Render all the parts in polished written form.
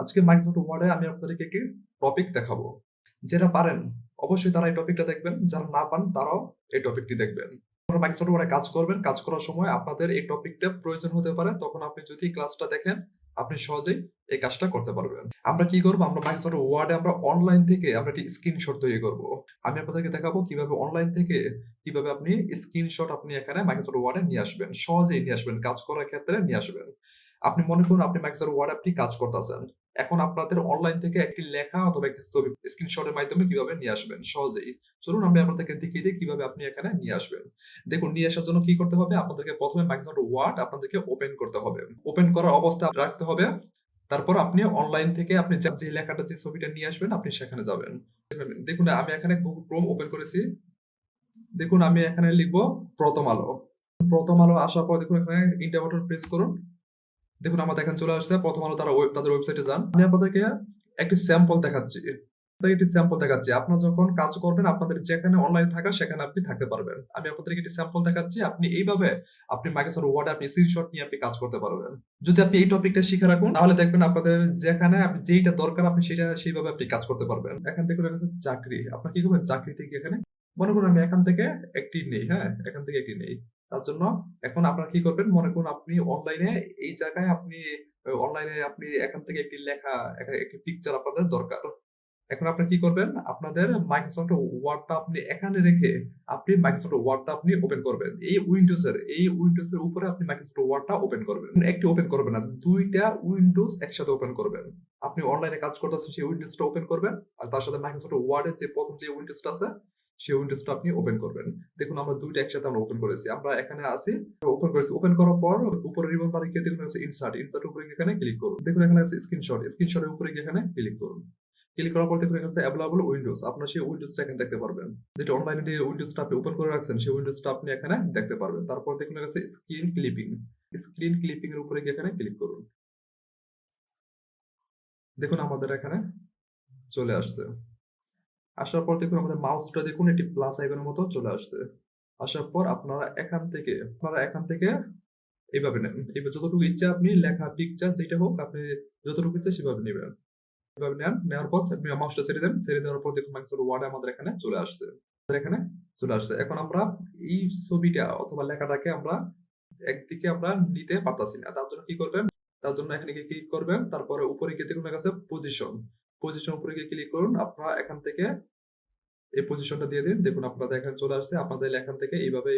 আজকে মাইক্রোসফট ওয়ার্ডে আমি আপনাদেরকে একটি টপিক দেখাবো। যারা পারেন অবশ্যই তারা এই টপিকটা দেখবেন, যারা না পান তারাও এই টপিকটি দেখবেন। আপনারা মাইক্রোসফট ওয়ার্ডে কাজ করবেন, কাজ করার সময় আপনাদের এই টপিকটা প্রয়োজন হতে পারে, তখন আপনি যদি ক্লাসটা দেখেন আপনি সহজেই এই কাজটা করতে পারবেন। আমরা কি করবো, আমরা মাইক্রোসফট ওয়ার্ডে আমরা অনলাইন থেকে আমরা একটি স্ক্রিনশট তৈরি করব। আমি আপনাদেরকে দেখাবো কিভাবে অনলাইন থেকে কিভাবে আপনি স্ক্রিনশট আপনি এখানে মাইক্রোসফট ওয়ার্ডে নিয়ে আসবেন, সহজেই নিয়ে আসবেন, কাজ করার ক্ষেত্রে নিয়ে আসবেন। আপনি মনে করুন আপনি মাইক্রোসফট ওয়ার্ড আপনি কাজ করতেছেন, এখন আপনাদের অনলাইন থেকে একটি লেখা অথবা একটি ছবি স্ক্রিনশটের মাধ্যমে কিভাবে নিয়ে আসবেন সহজেই। চলুন আমি আপনাদেরকে দেখিয়ে দিই কিভাবে আপনি এখানে নিয়ে আসবেন। দেখুন, নিয়ে আসার জন্য কি করতে হবে, আপনাদেরকে প্রথমে মাইক্রোসফট ওয়ার্ড আপনাদেরকে ওপেন করতে হবে, ওপেন করার অবস্থা রাখতে হবে। তারপর আপনি অনলাইন থেকে আপনি যে লেখাটা যে ছবিটা নিয়ে আসবেন আপনি সেখানে যাবেন। দেখুন আমি এখানে গুগল ক্রোম ওপেন করেছি। দেখুন আমি এখানে লিখবো প্রথম আলো। প্রথম আলো আসার পর দেখুন এখানে ইন্টার বাটন প্রেস করুন। দেখুন আমাদের এখানে চলে আসছে প্রথম আলো, তারা তাদের ওয়েবসাইটে যান। আমি আপনাদেরকে একটি স্যাম্পল দেখাচ্ছি। একটি স্যাম্পল দেখাচ্ছি, আপনারা যখন কাজ করবেন আপনাদের যেখানে অনলাইন থাকা সেখানে আপনি থাকতে পারবেন। আমি আপনাদেরকে একটি স্যাম্পল দেখাচ্ছি, আপনি এইভাবে আপনি মাইক্রোসফট ওয়ার্ডে আপনি স্ক্রিনশট নিয়ে আপনি কাজ করতে পারবেন। যদি আপনি এই টপিকটা শিখে রাখুন তাহলে দেখবেন আপনাদের যেখানে আপনি যেইটা দরকার আপনি সেটা সেইভাবে আপনি কাজ করতে পারবেন। এখান থেকে লেখা আছে চাকরি, আপনার কি করবেন, চাকরিতে গিয়ে এখানে মনে করুন আমি এখান থেকে একটি নেই, হ্যাঁ এখান থেকে একটি নেই। তার জন্য এখন আপনারা কি করবেন, মনে করুন আপনি অনলাইনে এই জায়গায় আপনি অনলাইনে আপনি এখান থেকে একটি লেখা একটি পিকচার আপনাদের দরকার। এখন আপনি কি করবেন, আপনাদের মাইক্রোসফট ওয়ার্ডটা আপনি এখানে রেখে আপনি মাইক্রোসফট ওয়ার্ডটা আপনি ওপেন করবেন। এই উইন্ডোজের উপরে আপনি মাইক্রোসফট ওয়ার্ডটা ওপেন করবেন। একটি ওপেন করবেন না, দুইটা উইন্ডোজ একসাথে ওপেন করবেন। আপনি অনলাইনে কাজ করতেছেন সেই উইন্ডোজটা ওপেন করবেন, আর তার সাথে মাইক্রোসফট ওয়ার্ডের যে প্রথম যে উইন্ডোজটা আছে সেই উইন্ডোজটা আপনি ওপেন করবেন। দেখুন আমরা দুইটা একসাথে আমরা ওপেন করেছি, আমরা এখানে আছি ওপেন করেছি। ওপেন করার পর উপরে রিবন বারে গিয়ে দেখুন ইনসার্ট উপরে গিয়ে এখানে ক্লিক করুন। দেখুন এখানে আছে স্ক্রিনশটের উপরে গিয়ে এখানে ক্লিক করুন। ক্লিক করার পর দেখুন এখানে আছে অ্যাভেলেবল উইন্ডোজ, আপনার সেই উইন্ডোজটা এখানে দেখতে পারবেন। যেটা অনলাইনে যে উইন্ডোজটা আপনি ওপেন করে রাখছেন সেই উইন্ডোজটা আপনি এখানে দেখতে পারবেন। তারপর দেখুন এখানে আছে স্ক্রিন ক্লিপিং এর উপরে গিয়ে এখানে ক্লিক করুন। দেখুন আমাদের এখানে চলে আসছে। আসার পর দেখুন আমাদের মাউসটা দেখুন একটি প্লাস আইকনের মতো চলে আসছে। আসার পর আপনারা এখান থেকে এইভাবে নেন। এবার যতটুকু ইচ্ছা আপনি লেখা, পিকচার যেটা হোক আপনি যতটুকু ইচ্ছা সেভাবে নেবেন। এভাবে নেন, নেওয়ার পর আপনি মাউসটা ছেড়ে দেন। ছেড়ে দেওয়ার পর দেখুন মাইক্রোসফট ওয়ার্ড আমাদের এখানে চলে আসছে। এখানে চলে আসছে। এখন আমরা এই ছবিটা অথবা লেখাটাকে আমরা একদিকে আমরা নিতে পারতাছি না। তার জন্য কি করবেন? তার জন্য এখানে গিয়ে ক্লিক করবেন। তারপরে উপরে গিয়ে দেখুন লেখা আছে পজিশন। পজিশন উপরে গিয়ে ক্লিক করুন। আপনারা এখান থেকে এই পজিশনটা দিয়ে দিন। দেখুন আপনাদের এখানে চলে আসছে। আপনারা চাইলে এখান থেকে এইভাবে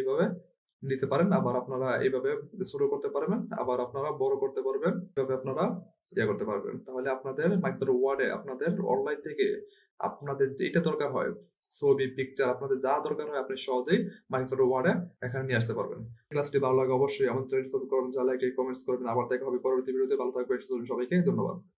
নিতে পারেন। আবার আপনারা এইভাবে ছোট করতে পারবেন। আবার আপনারা বড় করতে পারবেন। এভাবে আপনারা করতে পারবেন। তাহলে আপনাদের মাইক্রোসফট ওয়ার্ডে আপনাদের অনলাইন থেকে আপনাদের যেটা দরকার হয়, ছবি, পিকচার আপনাদের যা দরকার হয় আপনি সহজেই মাইক্রোসফট ওয়ার্ডে এখানে নিয়ে আসতে পারবেন। ক্লাসটি ভালো লাগে অবশ্যই আমাদের চ্যানেল সাবস্ক্রাইব করবেন, যা লাইক কমেন্টস করবেন। আবার দেখা হবে পরবর্তী ভিডিওতে। ভালো থাকবেন, সুস্থ থাকবেন। সবাইকে ধন্যবাদ।